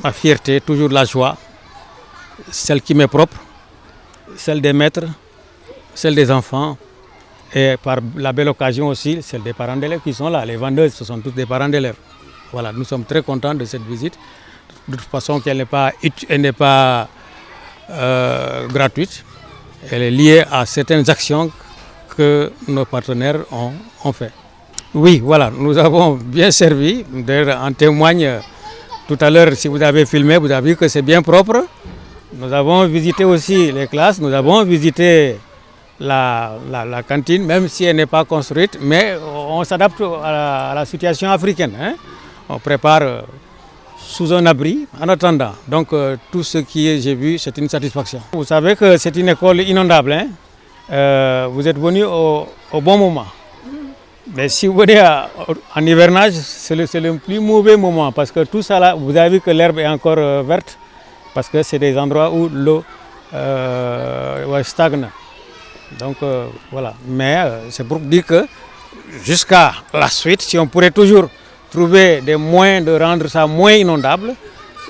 ma fierté, toujours la joie, celle qui m'est propre, celle des maîtres, celle des enfants et par la belle occasion aussi, celle des parents d'élèves qui sont là. Les vendeuses, ce sont tous des parents d'élèves. Voilà, nous sommes très contents de cette visite. De toute façon, qu'elle n'est pas gratuite. Elle est liée à certaines actions que nos partenaires ont fait. Oui, voilà, nous avons bien servi. D'ailleurs, en témoigne tout à l'heure, si vous avez filmé, vous avez vu que c'est bien propre. Nous avons visité aussi les classes, nous avons visité la cantine, même si elle n'est pas construite, mais on s'adapte à la situation africaine. Hein. On prépare sous un abri en attendant. Donc tout ce qui j'ai vu, c'est une satisfaction. Vous savez que c'est une école inondable. Hein. Vous êtes venu au bon moment. Mais si vous venez en hivernage, c'est le plus mauvais moment parce que tout ça là, vous avez vu que l'herbe est encore verte parce que c'est des endroits où l'eau stagne. Donc voilà. Mais c'est pour dire que jusqu'à la suite, si on pourrait toujours trouver des moyens de rendre ça moins inondable,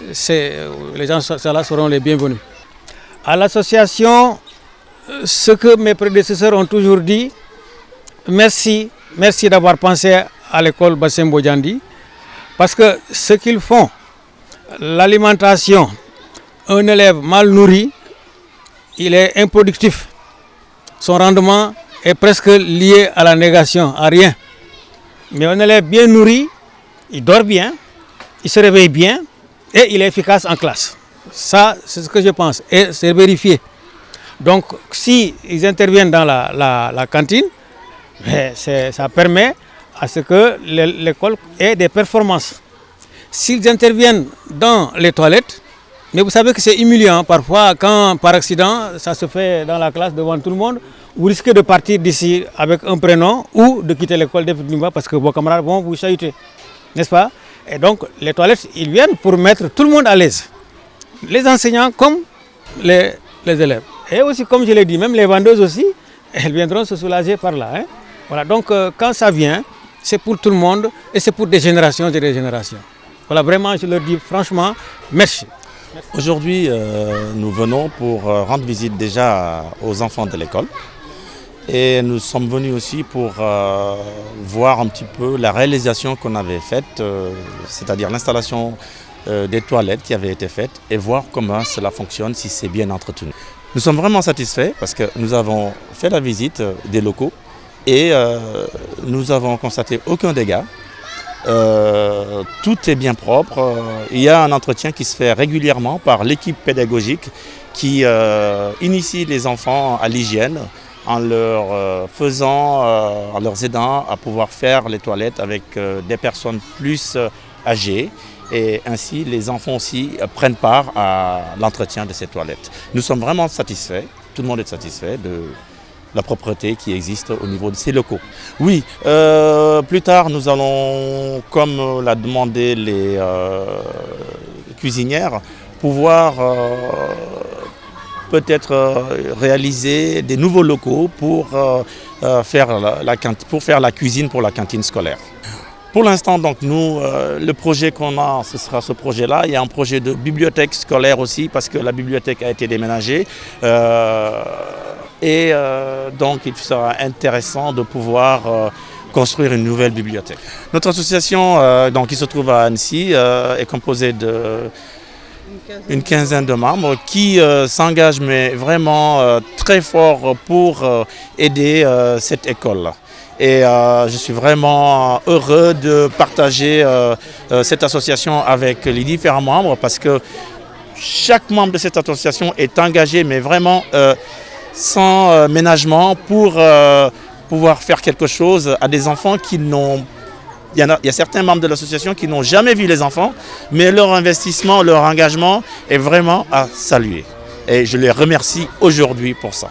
les gens là seront les bienvenus. À l'association, ce que mes prédécesseurs ont toujours dit, merci d'avoir pensé à l'école Bassim Bodiandi, parce que ce qu'ils font, l'alimentation, un élève mal nourri, il est improductif. Son rendement est presque lié à la négation, à rien. Mais un élève bien nourri, il dort bien, il se réveille bien et il est efficace en classe. Ça, c'est ce que je pense et c'est vérifié. Donc, s'ils interviennent dans la cantine, ça permet à ce que l'école ait des performances. S'ils interviennent dans les toilettes, mais vous savez que c'est humiliant parfois quand par accident ça se fait dans la classe devant tout le monde, vous risquez de partir d'ici avec un prénom ou de quitter l'école définitivement parce que vos camarades vont vous chahuter, n'est-ce pas? Et donc les toilettes, ils viennent pour mettre tout le monde à l'aise, les enseignants comme les élèves. Et aussi comme je l'ai dit, même les vendeuses aussi, elles viendront se soulager par là. Hein? Voilà, donc quand ça vient, c'est pour tout le monde et c'est pour des générations et des générations. Voilà, vraiment, je leur dis franchement, merci. Aujourd'hui, nous venons pour rendre visite déjà aux enfants de l'école. Et nous sommes venus aussi pour voir un petit peu la réalisation qu'on avait faite, c'est-à-dire l'installation des toilettes qui avait été faite et voir comment cela fonctionne, si c'est bien entretenu. Nous sommes vraiment satisfaits parce que nous avons fait la visite des locaux et nous avons constaté aucun dégât. Tout est bien propre. Il y a un entretien qui se fait régulièrement par l'équipe pédagogique qui initie les enfants à l'hygiène en leur en leur aidant à pouvoir faire les toilettes avec des personnes plus âgées. Et ainsi, les enfants aussi prennent part à l'entretien de ces toilettes. Nous sommes vraiment satisfaits, tout le monde est satisfait de la propreté qui existe au niveau de ces locaux. Oui, plus tard, nous allons, comme l'a demandé les cuisinières, pouvoir peut-être réaliser des nouveaux locaux pour faire la cuisine pour la cantine scolaire. Pour l'instant, donc, nous, le projet qu'on a, ce sera ce projet-là. Il y a un projet de bibliothèque scolaire aussi, parce que la bibliothèque a été déménagée. Donc, il sera intéressant de pouvoir construire une nouvelle bibliothèque. Notre association, donc, qui se trouve à Annecy, est composée d'une quinzaine de membres qui s'engagent mais vraiment très fort pour aider cette école. Et je suis vraiment heureux de partager cette association avec les différents membres parce que chaque membre de cette association est engagé, mais vraiment sans ménagement pour pouvoir faire quelque chose à des enfants qui n'ont... Il y a certains membres de l'association qui n'ont jamais vu les enfants, mais leur investissement, leur engagement est vraiment à saluer. Et je les remercie aujourd'hui pour ça.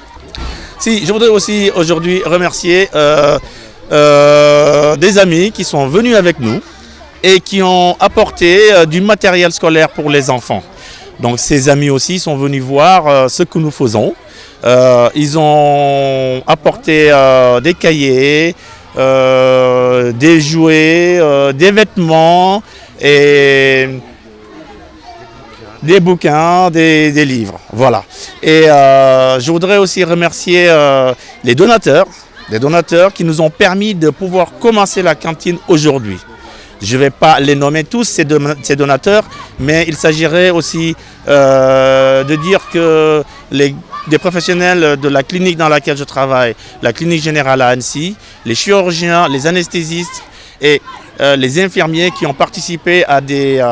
Je voudrais aussi aujourd'hui remercier des amis qui sont venus avec nous et qui ont apporté du matériel scolaire pour les enfants. Donc ces amis aussi sont venus voir ce que nous faisons. Ils ont apporté des cahiers, des jouets, des vêtements et des bouquins, des livres. Voilà. Et je voudrais aussi remercier les donateurs qui nous ont permis de pouvoir commencer la cantine aujourd'hui. Je ne vais pas les nommer tous, ces donateurs, mais il s'agirait aussi de dire que des professionnels de la clinique dans laquelle je travaille, la clinique générale à Annecy, les chirurgiens, les anesthésistes et les infirmiers qui ont participé à des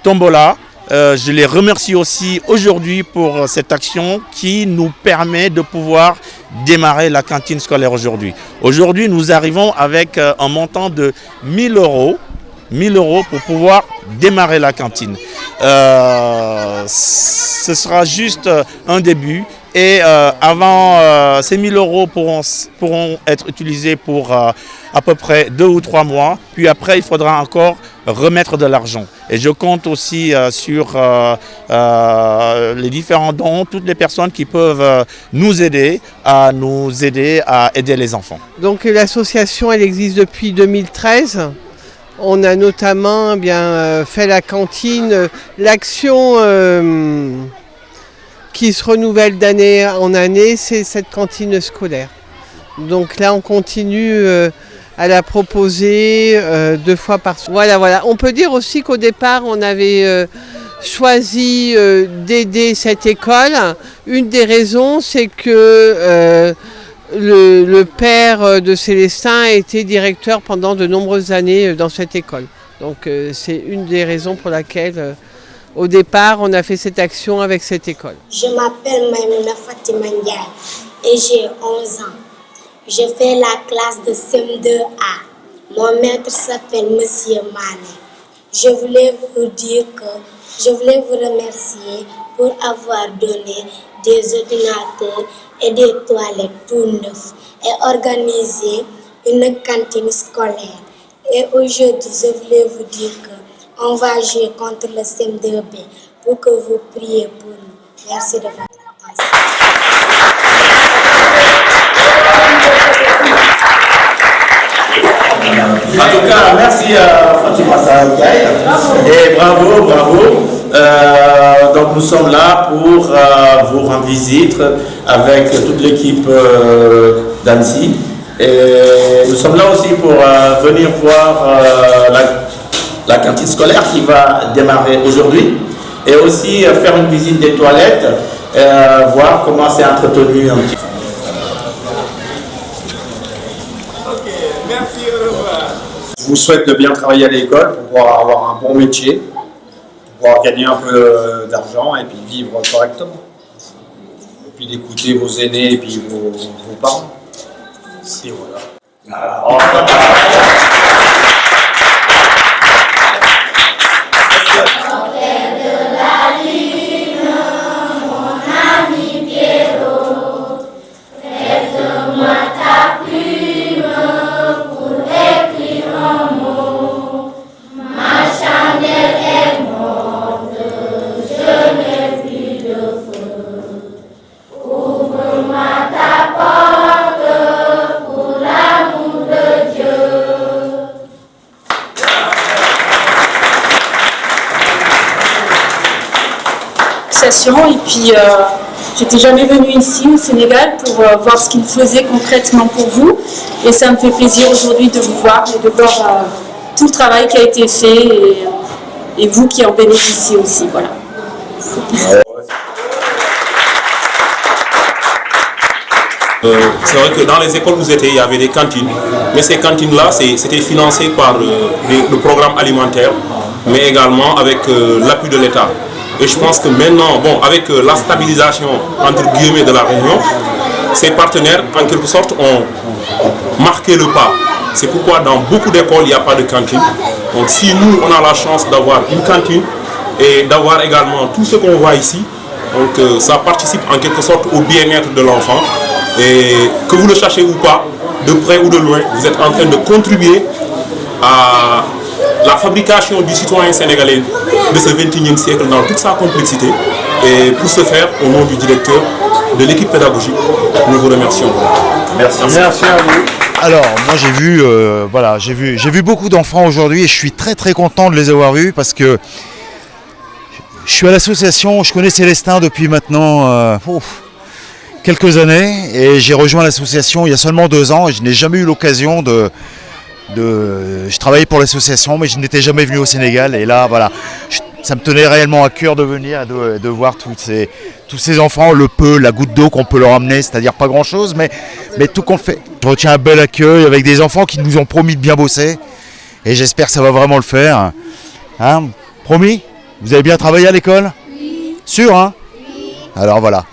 tombolas. Je les remercie aussi aujourd'hui pour cette action qui nous permet de pouvoir démarrer la cantine scolaire aujourd'hui. Aujourd'hui, nous arrivons avec un montant de 1 000 €. 1 000 € pour pouvoir démarrer la cantine. Ce sera juste un début et avant ces 1 000 € pourront être utilisés pour à peu près 2 ou 3 mois. Puis après, il faudra encore remettre de l'argent. Et je compte aussi sur les différents dons, toutes les personnes qui peuvent nous aider à aider les enfants. Donc l'association, elle existe depuis 2013. On a notamment fait la cantine, l'action qui se renouvelle d'année en année, c'est cette cantine scolaire. Donc là, on continue à la proposer 2 fois par semaine. Voilà. On peut dire aussi qu'au départ, on avait choisi d'aider cette école. Une des raisons, c'est que le père de Célestin a été directeur pendant de nombreuses années dans cette école. Donc c'est une des raisons pour laquelle, au départ, on a fait cette action avec cette école. Je m'appelle Maïmouna Fatima Ndiaye et j'ai 11 ans. Je fais la classe de CM2A. Mon maître s'appelle Monsieur Mané. Je voulais vous remercier pour avoir donné des ordinateurs et des toilettes tout neufs et organiser une cantine scolaire. Et aujourd'hui, je voulais vous dire qu'on va jouer contre le CM2B pour que vous priez pour nous. Merci de votre attention. En tout cas, merci à Fatima Ndiaye et bravo. Donc nous sommes là pour vous rendre visite avec toute l'équipe d'Annecy. Et nous sommes là aussi pour venir voir la cantine scolaire qui va démarrer aujourd'hui et aussi faire une visite des toilettes, voir comment c'est entretenu un petit peu. Je vous souhaite de bien travailler à l'école pour pouvoir avoir un bon métier, pour pouvoir gagner un peu d'argent et puis vivre correctement. Et puis d'écouter vos aînés et puis vos parents. Et voilà. Et puis j'étais jamais venue ici au Sénégal pour voir ce qu'ils faisaient concrètement pour vous, et ça me fait plaisir aujourd'hui de vous voir et de voir tout le travail qui a été fait et vous qui en bénéficiez aussi. Voilà. C'est vrai que dans les écoles où vous étiez, il y avait des cantines, mais ces cantines-là, c'était financé par le programme alimentaire, mais également avec l'appui de l'État. Et je pense que maintenant, avec la stabilisation entre guillemets de la région, ces partenaires, en quelque sorte, ont marqué le pas. C'est pourquoi dans beaucoup d'écoles, il n'y a pas de cantine. Donc si nous, on a la chance d'avoir une cantine et d'avoir également tout ce qu'on voit ici, donc ça participe en quelque sorte au bien-être de l'enfant. Et que vous le cherchez ou pas, de près ou de loin, vous êtes en train de contribuer à la fabrication du citoyen sénégalais de ce 21e siècle dans toute sa complexité. Et pour ce faire, au nom du directeur, de l'équipe pédagogique, nous vous remercions. Merci. Merci à vous. Alors, moi j'ai vu beaucoup d'enfants aujourd'hui et je suis très content de les avoir vus parce que Je suis à l'association, je connais Célestin depuis maintenant quelques années et j'ai rejoint l'association il y a seulement 2 ans et je n'ai jamais eu l'occasion je travaillais pour l'association mais je n'étais jamais venu au Sénégal et là voilà, ça me tenait réellement à cœur de venir et de voir tous ces enfants, la goutte d'eau qu'on peut leur amener, c'est-à-dire pas grand-chose mais tout qu'on fait. Je retiens un bel accueil avec des enfants qui nous ont promis de bien bosser et j'espère que ça va vraiment le faire. Hein, promis ? Vous avez bien travaillé à l'école ? Oui. Sûr, hein ? Oui. Alors voilà.